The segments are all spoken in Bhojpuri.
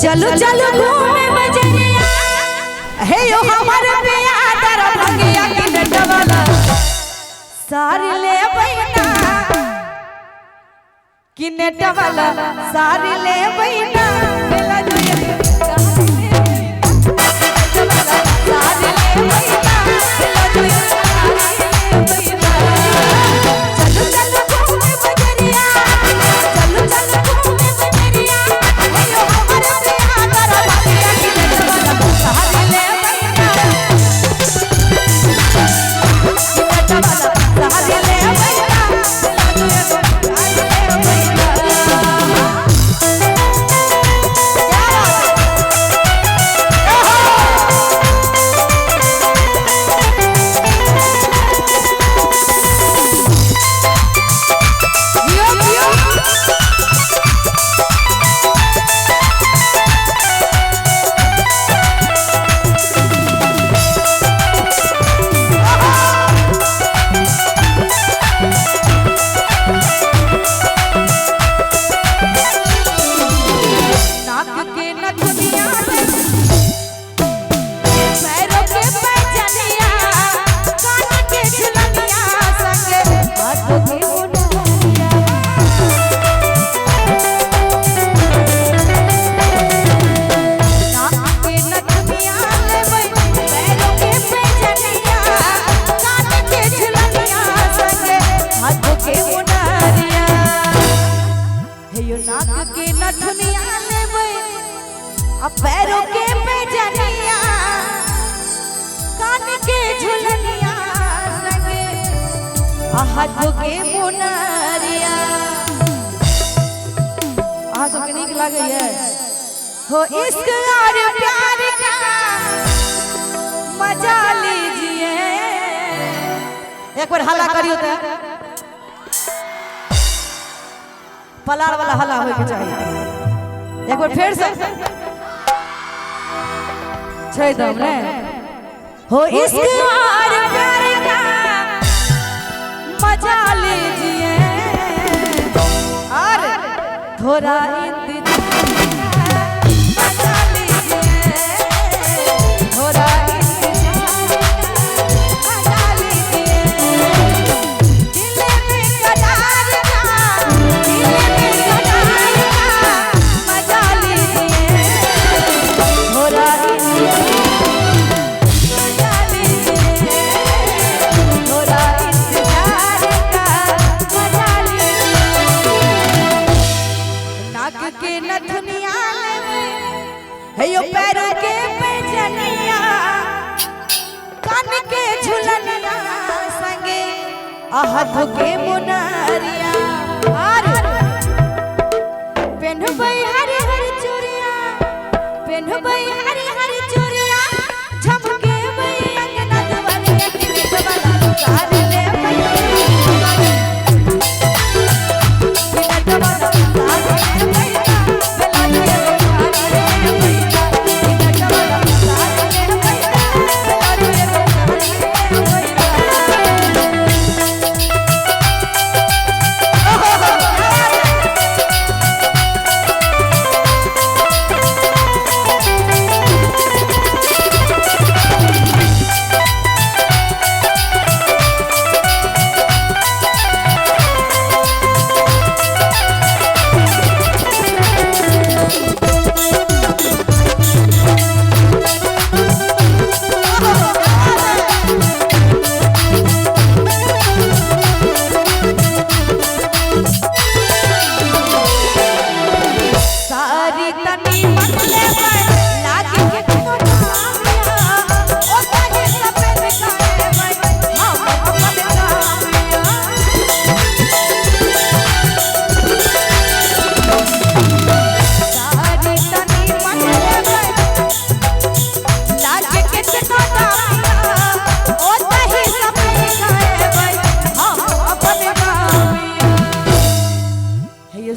चलो चलो घूमे बजरिया हे यो हमर पिया दर भंगिया की नटवाला सारी ले बैना की नटवाला सारी ले बैना मेला जोया सारी ले बैना मेला जोया चलो चलो घूमे बजरिया चलो चलो घूमे बजरिया हे यो हमर पिया दर भंगिया की नटवाला सारी ले बैना सारी ले बैना पैरों के पैजनिया कान के झुलनिया संगे हाथों के मुनरिया आ सबके नीक लागे है हो इश्क और प्यार का मजा लीजिए एक बार हल्ला करियो तो पलार वाला हल्ला होए के चाहिए एक बार फिर से छे दम ने हो इश्क और प्यार का मजा लीजिए और थोड़ा मजा लीजिए थोड़ा मजा लीजिए दिल में करार का मजा लीजिए थोड़ा के नथुनिया है यो पैरों के पैजनिया कान के झुलनिया संगे हाथों के मुनरिया और पेन्हबै हरी हरी चूड़िया पेन्हबै हरी हरी चूड़िया झमकेबै अंगना दुआरिया की नटवाला सारी ले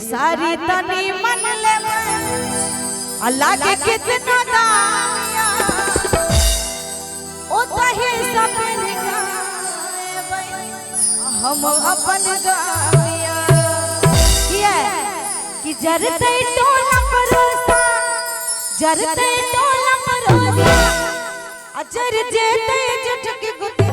सारी तनी मन ले अल्लाह के कितना दामिया ओ तहे सपन गाए हम अपन गामिया किया कि जरते तो न परोसा जरते टोला परोसा अजर जेते जठ की गुद